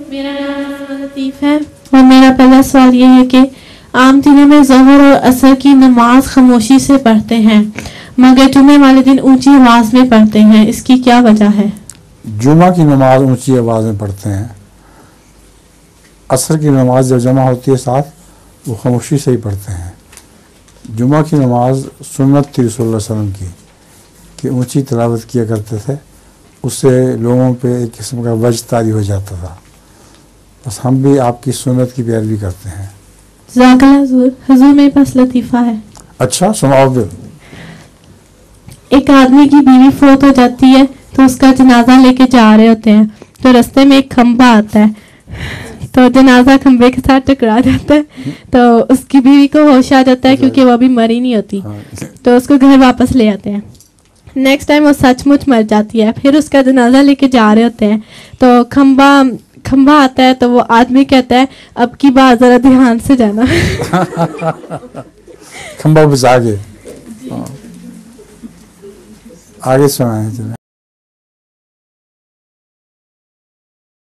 میرا نام لطیف ہے اور میرا پہلا سوال یہ ہے کہ عام دنوں میں ظہر اور عصر کی نماز خاموشی سے پڑھتے ہیں مگر جمعے والے دن اونچی آواز میں پڑھتے ہیں، اس کی کیا وجہ ہے؟ جمعہ کی نماز اونچی آواز میں پڑھتے ہیں، عصر کی نماز جب جمع ہوتی ہے ساتھ وہ خاموشی سے ہی پڑھتے ہیں۔ جمعہ کی نماز سنت تھی رسول اللہ صلی اللہ علیہ وسلم کی کہ اونچی تلاوت کیا کرتے تھے، اس سے لوگوں پہ ایک قسم کا وجد طاری ہو جاتا تھا۔ بس ہم بھی آپ کی سنت کی پیروی کرتے ہیں۔ جزاک اللہ حضور۔ حضور میرے پاس لطیفہ ہے۔ اچھا سناؤ پھر۔ ایک آدمی کی بیوی فوت ہو جاتی ہے تو اس کا جنازہ لے کے جا رہے ہوتے ہیں تو رستے میں ایک کھمبا آتا ہے تو جنازہ کھمبے کے ساتھ ٹکرا جاتا ہے تو اس کی بیوی کو ہوش آ جاتا ہے کیونکہ وہ ابھی مری نہیں ہوتی تو اس کو گھر واپس لے آتے ہیں۔ نیکسٹ ٹائم وہ سچ مچ مر جاتی ہے، پھر اس کا جنازہ لے کے جا رہے ہوتے ہیں تو کھمبا آتا ہے تو وہ آدمی کہتا ہے اب کی بار ذرا دھیان سے جانا۔ کھمبا بچا کے آگے سنائیں چلیں۔